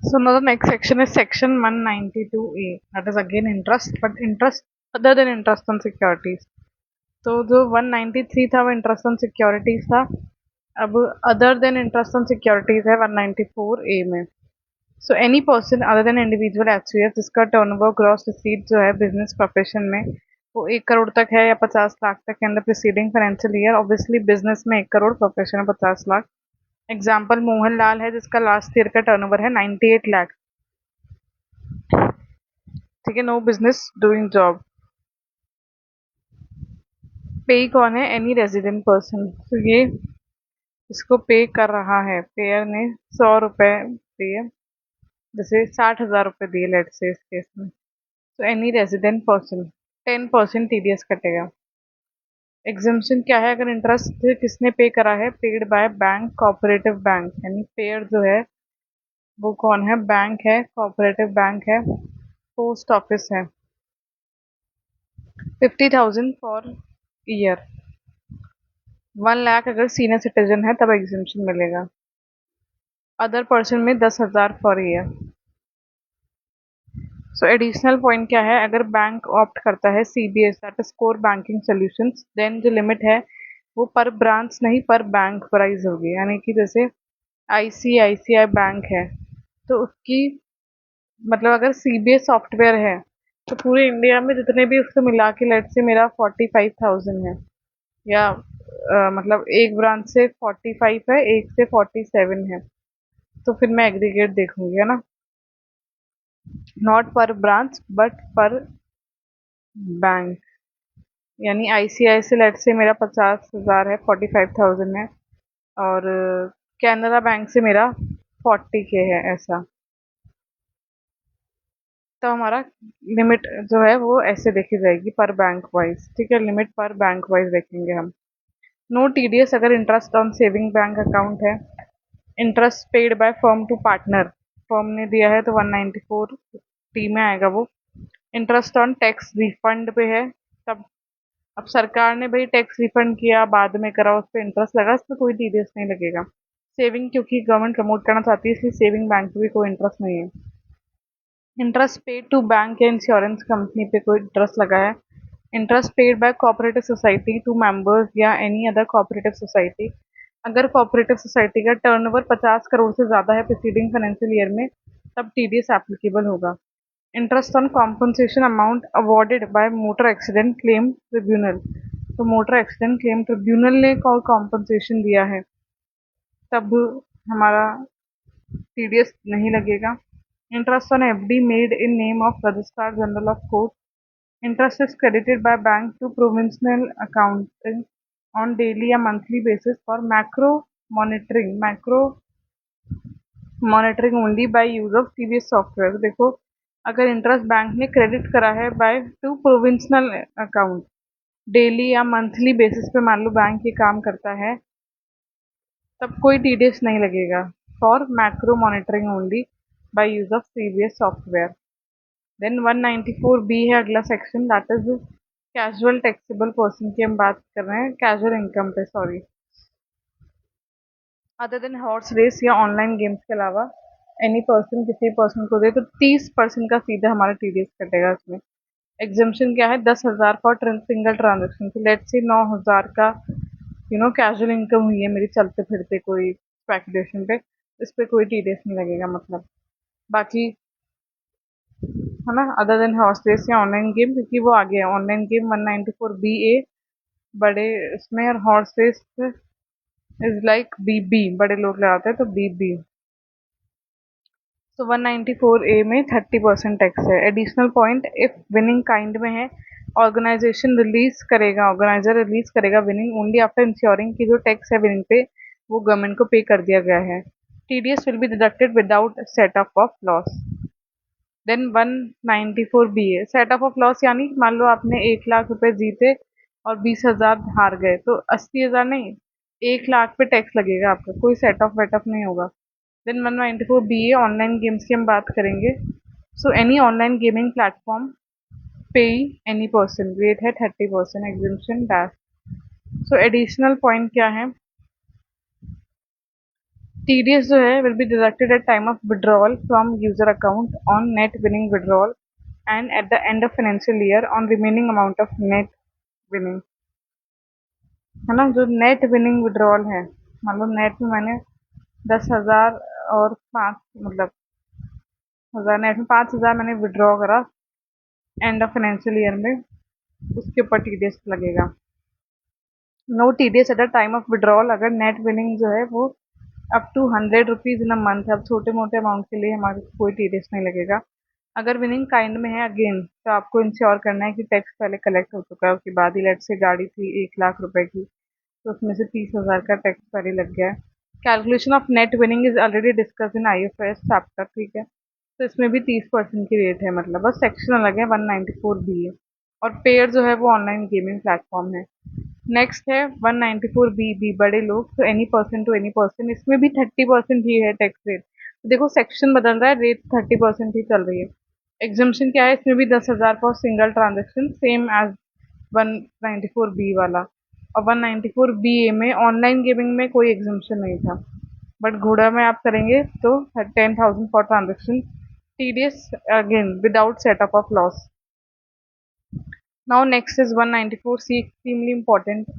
So now the next section is section 192A. That is again interest, but interest other than interest on securities. तो जो 193 था वो interest on securities था. अब other than interest on securities है 194A में. So any person other than individual HUF जिसका turnover gross receipt जो है बिजनेस प्रोफेशन में वो 1 करोड़ तक है या 50 लाख तक है in the preceding financial year. Obviously business में 1 करोड़, प्रोफेशन में 50 लाख. एग्जाम्पल मोहनलाल है जिसका लास्ट ईयर का टर्नओवर है 98 लाख. ठीक है, नो बिजनेस डूइंग जॉब. पे कौन है? Any resident person. तो ये इसको पे कर रहा है, पेयर ने 100 रुपए दिए, जैसे 60,000 रुपए दिए लेट से इस केस में. तो एनी रेजिडेंट पर्सन 10% टीडीएस कटेगा. एग्जाम्पशन क्या है? अगर इंटरेस्ट किसने पे करा है? Paid by bank, cooperative bank. यानी पेयर जो है वो कौन है? बैंक है, कोऑपरेटिव बैंक है, पोस्ट ऑफिस है. 50,000 फॉर ईयर. 1 लाख अगर सीनियर सिटीजन है तब एग्जाम्पशन मिलेगा. अदर पर्सन में 10,000 for year. So additional point क्या है? अगर बैंक ऑप्ट करता है CBS that is core banking solutions, then जो लिमिट है वो पर ब्रांच नहीं पर बैंक प्राइस होगी. यानी कि जैसे आईसीआईसीआई बैंक है तो उसकी मतलब अगर सीबीएस सॉफ्टवेयर है तो पूरे इंडिया में जितने भी उसको मिला के लेट से मेरा 45,000 है, या मतलब एक ब्रांच से 45 है, एक से 47 है, तो फिर मैं एग्रीगेट देखूंगी, है ना. नॉट पर ब्रांच बट पर बैंक. यानी आईसीआईसी लेट से मेरा 50,000 है, 45,000 है, और कैनरा बैंक से मेरा 40K है, ऐसा. तो हमारा लिमिट जो है वो ऐसे देखी जाएगी पर बैंक वाइज. ठीक है, लिमिट पर बैंक वाइज देखेंगे हम. नो टीडीएस अगर interest on saving bank account है. Interest paid by firm to partner, firm ने दिया है तो 194 में आएगा वो. इंटरेस्ट ऑन टैक्स रिफंड पे है तब. अब सरकार ने भाई टैक्स रिफंड किया, बाद में करा, उस पर इंटरेस्ट लगा, इसमें कोई टीडीएस नहीं लगेगा. सेविंग क्योंकि गवर्नमेंट प्रमोट करना चाहती है इसलिए सेविंग बैंक पे भी कोई इंटरेस्ट नहीं है. इंटरेस्ट पेड टू बैंक या इंश्योरेंस कंपनी पे कोई इंटरेस्ट लगा है. Interest paid by cooperative society to members या एनी अदर कोऑपरेटिव सोसाइटी. अगर कोऑपरेटिव सोसाइटी का टर्नओवर 50 करोड़ से ज़्यादा है प्रीसीडिंग फाइनेंशियल ईयर में तब टीडीएस एप्लीकेबल होगा. Interest on compensation amount awarded by motor accident claim tribunal. तो मोटर एक्सीडेंट क्लेम ट्रिब्यूनल ने कॉम्पनसेशन दिया है तब हमारा टीडीएस नहीं लगेगा. Interest on FD made in name of registrar general of court. Interest is credited by bank to provincial accounting on daily या monthly basis for macro monitoring only by use of CBS software. देखो, अगर interest bank ने credit करा है by to provincial account, daily या monthly basis पे मान लो bank ये काम करता है, तब कोई टीडीएस नहीं लगेगा. For macro monitoring only by use of CBS software. Then 194B है अगला section, that is casual taxable person की हम बात कर रहे हैं, कैजुअल इनकम पे, sorry. Other than horse race या ऑनलाइन गेम्स के अलावा एनी पर्सन किसी पर्सन को दे तो 30% का सीधा हमारा टीडीएस कटेगा इसमें. एग्जाम्पशन क्या है? 10,000 फॉर सिंगल ट्रांजेक्शन. तो लेट से 9,000 का कैजुअल इनकम हुई है मेरी चलते फिरते कोई स्पेकुलेशन पे, इस पे कोई टीडीएस नहीं लगेगा मतलब. बाकी है ना, अदर देन हॉर्स रेस या ऑनलाइन गेम, क्योंकि वो आ गया ऑनलाइन गेम 194BA बड़े इसमें, और हॉर्स रेस इज लाइक बीबी, बड़े लोग लगाते हैं तो बीबी. तो 194A में 30% टैक्स है. Additional point, if winning kind में है, ऑर्गेनाइजर रिलीज करेगा विनिंग ओनली आफ्टर इंश्योरिंग की जो टैक्स है विनिंग पे वो गवर्नमेंट को पे कर दिया गया है. TDS will be deducted without set off loss. Then 194BA set off loss, यानी मान लो आपने 1 लाख रुपए जीते और 20,000 हार गए तो 80,000 नहीं, 1 लाख पे टैक्स लगेगा आपका, कोई सेट ऑफ वेट ऑफ नहीं होगा. देन 194BA ऑनलाइन गेम्स की हम बात करेंगे. So any online gaming platform पे एनी पर्सन, रेट है 30%, एग्जाम्पशन डैश. सो एडिशनल पॉइंट क्या है? टीडीएस जो है will be deducted at time of withdrawal from user account on net winning withdrawal and at the end of financial year on remaining amount of net winning. है ना, जो net winning withdrawal है, मान लो net में मैंने 10,000 और 5 मतलब 1000 net में 5,000 मैंने विड्रॉ करा एंड ऑफ फाइनेंशियल ईयर में, उसके ऊपर टीडीएस लगेगा। No TDS at the time of withdrawal अगर नेट विनिंग जो है वो up to 100 rupees in a month है। अब छोटे मोटे अमाउंट के लिए हमारे को कोई टीडीएस नहीं लगेगा। अगर विनिंग काइंड में है अगेन, तो आपको इंश्योर करना है कि टैक्स पहले कलेक्ट हो चुका है, उसके बाद ही लेट से गाड़ी थी 1 लाख रुपए की, तो उसमें से 30,000 का टैक्स पहले लग गया है। Calculation of net winning is already discuss in IFS chapter, ठीक है। तो इसमें भी 30% की रेट है, मतलब बस सेक्शन अलग है, 194 बी है। और पेयर जो है वो ऑनलाइन गेमिंग प्लेटफॉर्म है। नेक्स्ट है 194 बी बड़े लोग, तो any person to any person, इसमें भी 30% ही है टैक्स रेट। तो देखो सेक्शन बदल रहा है, रेट 30% ही चल रही है। एग्जामेशन क्या है, इसमें भी 10,000 for single transaction, same as 194 B वाला। और 194 बी ए में ऑनलाइन गेमिंग में कोई एग्जामेशन नहीं था, बट घोड़ा में आप करेंगे तो 10,000 for transaction, TDS again without setup off loss. Now next is 194 C, extremely important।